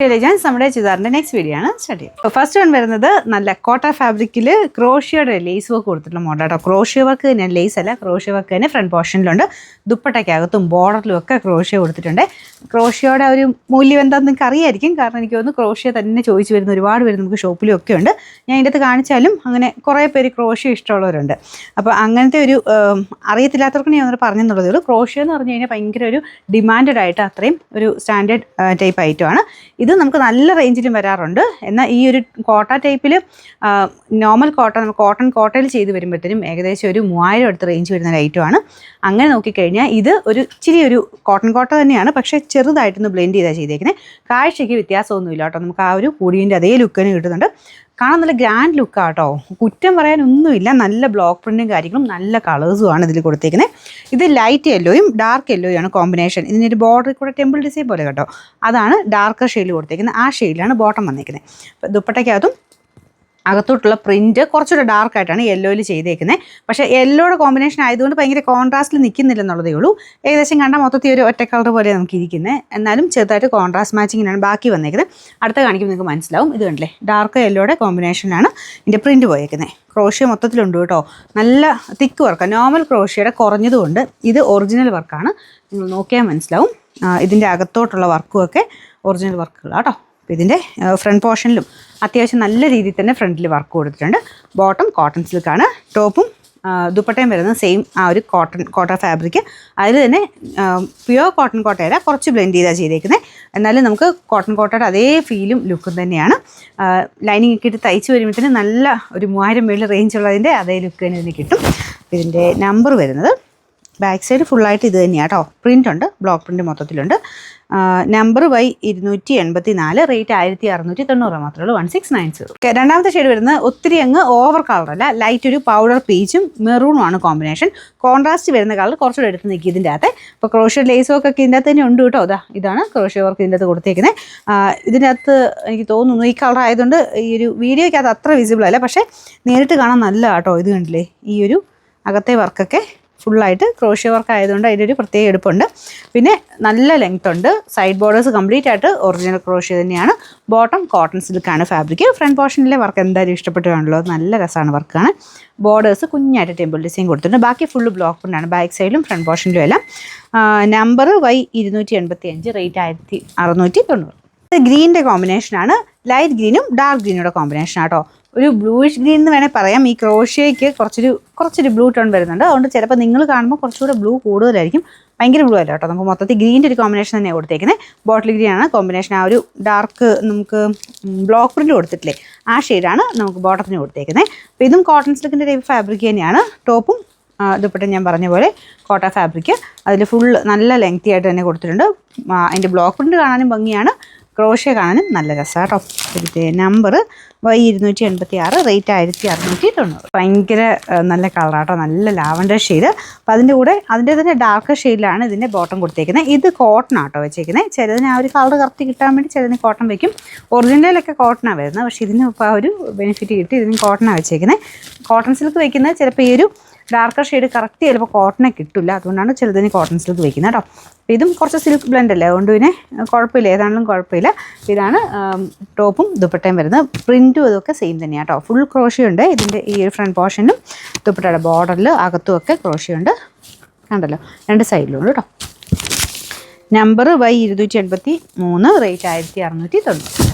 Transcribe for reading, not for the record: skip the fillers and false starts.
നമ്മുടെ ചുരിദാറിന്റെ next video ആണ് start ചെയ്യുന്നത്. ഫസ്റ്റ് വൺ വരുന്നത് നല്ല കോട്ട ഫാബ്രിക്കിൽ ക്രോഷ്യയുടെ ലേസ് വർക്ക് കൊടുത്തിട്ടുള്ള മോഡൽ. ക്രോഷ്യ വർക്ക് തന്നെ, ലേസ് അല്ല, ക്രോഷ്യ വർക്ക് തന്നെ ഫ്രണ്ട് പോർഷനിലുണ്ട്. ദുപ്പട്ടയ്ക്കകത്തും ബോർഡറിലും ഒക്കെ ക്രോഷ്യ കൊടുത്തിട്ടുണ്ട്. ക്രോഷ്യയുടെ ഒരു മൂല്യം എന്താണെന്ന് നിങ്ങൾക്ക് അറിയായിരിക്കും, കാരണം എനിക്ക് തോന്നുന്നു ക്രോഷ്യ തന്നെ ചോദിച്ചു വരുന്ന ഒരുപാട് പേര് നമുക്ക് ഷോപ്പിലും ഒക്കെ ഉണ്ട്. ഞാൻ ഇതിൻ്റെ അകത്ത് കാണിച്ചാലും അങ്ങനെ കുറേ പേര് ക്രോഷ്യ ഇഷ്ടമുള്ളവരുണ്ട്. അപ്പോൾ അങ്ങനത്തെ ഒരു അറിയത്തില്ലാത്തവർക്ക് ഞാൻ ഒന്ന് പറഞ്ഞെന്നുള്ളതേ ഉള്ളൂ. ക്രോഷ്യ എന്ന് പറഞ്ഞു കഴിഞ്ഞാൽ ഭയങ്കര ഒരു ഡിമാൻഡഡ് ആയിട്ട് അത്രയും ഒരു സ്റ്റാൻഡേർഡ് ടൈപ്പ് ഐറ്റമാണ്. ഇത് നമുക്ക് നല്ല റേഞ്ചിലും വരാറുണ്ട്. എന്നാൽ ഈ ഒരു കോട്ട ടൈപ്പിൽ നോർമൽ കോട്ട, നമുക്ക് കോട്ടയിൽ ചെയ്ത് വരുമ്പോഴത്തേനും ഏകദേശം ഒരു 3000 അടുത്ത് റേഞ്ച് വരുന്ന ഒരു ഐറ്റമാണ്. അങ്ങനെ നോക്കിക്കഴിഞ്ഞാൽ ഇത് ഒരു ഇച്ചിരി ഒരു കോട്ട തന്നെയാണ്, പക്ഷേ ചെറുതായിട്ടൊന്ന് ബ്ലെൻഡ് ചെയ്താൽ ചെയ്തേക്കുന്നത്. കാഴ്ചയ്ക്ക് വ്യത്യാസമൊന്നുമില്ല കേട്ടോ, നമുക്ക് ആ ഒരു കൂടിയതിൻ്റെ അതേ ലുക്ക് തന്നെ കിട്ടുന്നുണ്ട്. കാണാൻ നല്ല ഗ്രാൻഡ് ലുക്കാണ് കേട്ടോ, കുറ്റം പറയാനൊന്നുമില്ല. നല്ല ബ്ലോക്ക് പ്രിൻറ്റും കാര്യങ്ങളും നല്ല കളേഴ്സുമാണ് ഇതിൽ കൊടുത്തേക്കുന്നത്. ഇത് ലൈറ്റ് യെല്ലോയും ഡാർക്ക് യെല്ലോയും ആണ് കോമ്പിനേഷൻ. ഇതിനൊരു ബോർഡറിൽ കൂടെ ടെമ്പിൾ ഡിസൈൻ പോലെ കേട്ടോ, അതാണ് ഡാർക്കർ ഷെയ്ഡിൽ കൊടുത്തേക്കുന്നത്. ആ ഷെയ്ഡിലാണ് ബോട്ടം വന്നേക്കുന്നത്. അപ്പോൾ ദുപ്പട്ടയ്ക്കകത്തും അകത്തോട്ടുള്ള പ്രിൻറ്റ് കുറച്ചുകൂടെ ഡാർക്കായിട്ടാണ് യെല്ലോയിൽ ചെയ്തേക്കുന്നത്. പക്ഷേ യെല്ലോയുടെ കോമ്പിനേഷൻ ആയതുകൊണ്ട് ഭയങ്കര കോൺട്രാസ്റ്റിൽ നിൽക്കുന്നില്ലെന്നുള്ളതേ ഉള്ളൂ. ഏകദേശം കണ്ടാൽ മൊത്തത്തിൽ ഒരു ഒറ്റ കളർ പോലെ നമുക്ക് ഇരിക്കുന്നത്, എന്നാലും ചെറുതായിട്ട് കോൺട്രാസ്റ്റ് മാച്ചിങ്ങിനാണ് ബാക്കി വന്നേക്കുന്നത്. അടുത്ത കാണിക്കുമ്പോൾ നിങ്ങൾക്ക് മനസ്സിലാവും. ഇത് കണ്ടില്ലേ, ഡാർക്ക് യെല്ലോയുടെ കോമ്പിനേഷനിലാണ് ഇതിൻ്റെ പ്രിൻറ്റ് പോയേക്കുന്നത്. ക്രോഷ്യ മൊത്തത്തിലുണ്ട് കേട്ടോ, നല്ല തിക്ക് വർക്കാണ്. നോർമൽ ക്രോഷ്യയുടെ കുറഞ്ഞതുകൊണ്ട് ഇത് ഒറിജിനൽ വർക്കാണ്, നിങ്ങൾ നോക്കിയാൽ മനസ്സിലാവും. ഇതിൻ്റെ അകത്തോട്ടുള്ള വർക്കും ഒക്കെ ഒറിജിനൽ വർക്കുകളാണ് കേട്ടോ. ഇതിൻ്റെ ഫ്രണ്ട് പോർഷനിലും അത്യാവശ്യം നല്ല രീതിയിൽ തന്നെ ഫ്രണ്ടിൽ വർക്ക് കൊടുത്തിട്ടുണ്ട്. ബോട്ടം കോട്ടൺ സിൽക്കാണ്, ടോപ്പും ദുപ്പട്ടയും വരുന്നത് സെയിം ആ ഒരു കോട്ടൺ ഫാബ്രിക്. അതിൽ തന്നെ പ്യുവർ കോട്ടൺ കോട്ടയല്ല, കുറച്ച് ബ്ലെൻഡ് ചെയ്താണ് ചെയ്തേക്കുന്നത്. എന്നാലും നമുക്ക് കോട്ടൺ കോട്ടയുടെ അതേ ഫീലും ലുക്കും തന്നെയാണ്. ലൈനിങ് ഒക്കെ ഇട്ട് തയ്ച്ച് വരുമ്പോഴത്തേന് നല്ല ഒരു 3000 മേളിൽ റേഞ്ച് ഉള്ളതിൻ്റെ അതേ ലുക്ക് തന്നെ ഇതിന് കിട്ടും. ഇതിൻ്റെ നമ്പർ വരുന്നത് ബാക്ക് സൈഡ് ഫുള്ളായിട്ട് ഇത് തന്നെയാണ് കേട്ടോ. പ്രിൻ്റ് ഉണ്ട്, ബ്ലോക്ക് പ്രിൻ്റ് മൊത്തത്തിലുണ്ട്. നമ്പർ Y284, റേറ്റ് 1690 മാത്രമേ ഉള്ളൂ, 1690. രണ്ടാമത്തെ ഷെയ്ഡ് വരുന്നത് ഒത്തിരി അങ്ങ് ഓവർ കളറല്ല, ലൈറ്റ് ഒരു പൗഡർ പീച്ചും മെറൂണും ആണ് കോമ്പിനേഷൻ. കോൺട്രാസ്റ്റ് വരുന്ന കളർ കുറച്ചുകൂടെ എടുത്ത് നിൽക്കി ഇതിൻ്റെ അകത്ത്. ഇപ്പോൾ ക്രോഷ്യ ലേസ് വർക്ക് ഒക്കെ ഇതിൻ്റെ അകത്ത് തന്നെ ഉണ്ട് കേട്ടോ. ഇതാണ് ക്രോഷ്യ വർക്ക് ഇതിൻ്റെ അകത്ത് കൊടുത്തേക്കുന്നത്. ഇതിൻ്റെ അകത്ത് എനിക്ക് തോന്നുന്നു ഈ കളർ ആയതുകൊണ്ട് ഈ ഒരു വീഡിയോയ്ക്കകത്ത് അത്ര വിസിബിൾ അല്ല, പക്ഷേ നേരിട്ട് കാണാൻ നല്ല കേട്ടോ. ഇത് കണ്ടില്ലേ, ഈ ഒരു അകത്തെ വർക്കൊക്കെ ഫുള്ളായിട്ട് ക്രോഷ്യ വർക്ക് ആയതുകൊണ്ട് അതിൻ്റെ ഒരു പ്രത്യേക എടുപ്പുണ്ട്. പിന്നെ നല്ല ലെങ്ത് ഉണ്ട്. സൈഡ് ബോർഡേഴ്സ് കംപ്ലീറ്റ് ആയിട്ട് ഒറിജിനൽ ക്രോഷ്യ തന്നെയാണ്. ബോട്ടം കോട്ടൺ സിൽക്കാണ് ഫാബ്രിക്. ഫ്രണ്ട് പോർഷനിലെ വർക്ക് എന്തായാലും ഇഷ്ടപ്പെട്ടു കാണുമല്ലോ, നല്ല രസമാണ് വർക്കാണ്. ബോർഡേഴ്സ് കുഞ്ഞായിട്ട് ടെമ്പിൾ ഡിസൈൻ കൊടുത്തിട്ടുണ്ട്. ബാക്കി ഫുള്ള് ബ്ലോക്ക് പ്രിൻ്റാണ്, ബാക്ക് സൈഡിലും ഫ്രണ്ട് പോർഷനിലും എല്ലാം. Number Y285, rate 1690. ഇത് ഗ്രീനിൻ്റെ കോമ്പിനേഷനാണ്, ലൈറ്റ് ഗ്രീനും ഡാർക്ക് ഗ്രീനോടെ കോമ്പിനേഷനാണ് കേട്ടോ. ഒരു ബ്ലൂയിഷ് ഗ്രീൻ എന്ന് വേണേൽ പറയാം. ഈ ക്രോഷ്യയ്ക്ക് കുറച്ചൊരു ബ്ലൂ ടോൺ വരുന്നുണ്ട്, അതുകൊണ്ട് ചിലപ്പോൾ നിങ്ങൾ കാണുമ്പോൾ കുറച്ചുകൂടെ ബ്ലൂ കൂടുതലായിരിക്കും. ഭയങ്കര ബ്ലൂ അല്ല കേട്ടോ, നമുക്ക് മൊത്തത്തിൽ ഗ്രീൻ്റെ ഒരു കോമ്പിനേഷൻ തന്നെയാണ് കൊടുത്തേക്കുന്നത്. ബോട്ടിൽ ഗ്രീൻ ആണ് കോമ്പിനേഷൻ. ആ ഒരു ഡാർക്ക് നമുക്ക് ബ്ലോക്ക് പ്രിൻ്റ് കൊടുത്തിട്ടില്ലേ, ആ ഷെയ്ഡാണ് നമുക്ക് ബോട്ടത്തിന് കൊടുത്തേക്കുന്നത്. അപ്പോൾ ഇതും കോട്ടൺ സിൽക്കിൻ്റെ ടൈപ്പ് ഫാബ്രിക് തന്നെയാണ്. ടോപ്പും ദുപ്പട്ട ഞാൻ പറഞ്ഞ പോലെ കോട്ട ഫാബ്രിക്, അതിൽ ഫുൾ നല്ല ലെങ്തി ആയിട്ട് തന്നെ കൊടുത്തിട്ടുണ്ട്. അതിൻ്റെ ബ്ലോക്ക് പ്രിൻ്റ് കാണാനും ഭംഗിയാണ്, ക്രോഷ്യ കാണാനും നല്ല രസമാണ് കേട്ടോ. ഇതിൻ്റെ നമ്പർ Y286, റേറ്റ് 1690. ഭയങ്കര നല്ല കളറാട്ടോ, നല്ല ലാവൻഡർ ഷെയ്ഡ്. അപ്പോൾ അതിൻ്റെ കൂടെ അതിൻ്റെ തന്നെ ഡാർക്ക് ഷെയ്ഡിലാണ് ഇതിൻ്റെ ബോട്ടം കൊടുത്തേക്കുന്നത്. ഇത് കോട്ടൺ ആട്ടോ വെച്ചേക്കുന്നത്. ചിലതിന് ആ ഒരു കളർ കറക്റ്റ് കിട്ടാൻ വേണ്ടി ചിലതിന് കോട്ടൺ വയ്ക്കും. ഒറിജിനലൊക്കെ കോട്ടണാണ് വരുന്നത്, പക്ഷേ ഇതിന് ഇപ്പോൾ ആ ഒരു ബെനിഫിറ്റ് കിട്ടി, ഇതിന് കോട്ടണാണ് വെച്ചേക്കുന്നത്. കോട്ടൺ സിൽക്ക് വയ്ക്കുന്നത് ചിലപ്പോൾ ഈ ഒരു ഡാർക്കർ ഷെയ്ഡ് കറക്റ്റ് ചിലപ്പോൾ കോട്ടനെ കിട്ടില്ല, അതുകൊണ്ടാണ് ചിലതിന് കോട്ടൺ സിൽക്ക് വയ്ക്കുന്നത് കേട്ടോ. അപ്പോൾ ഇതും കുറച്ച് സിൽക്ക് ബ്ലെൻഡ് അല്ലേ, അതുകൊണ്ട് പിന്നെ കുഴപ്പമില്ല, ഏതാണെങ്കിലും കുഴപ്പമില്ല. ഇതാണ് ടോപ്പും ദുപ്പട്ടയും വരുന്നത്. പ്രിൻറ്റും ഇതൊക്കെ സെയിം തന്നെയാണ് കേട്ടോ. ഫുൾ ക്രോഷ്യ ഉണ്ട് ഇതിൻ്റെ ഈ ഒരു ഫ്രണ്ട് പോർഷനും ദുപ്പട്ടയുടെ ബോർഡറിൽ അകത്തും ഒക്കെ ക്രോഷ്യ ഉണ്ട്, കണ്ടല്ലോ, രണ്ട് സൈഡിലും ഉണ്ട് കേട്ടോ. Number Y283, rate 1690.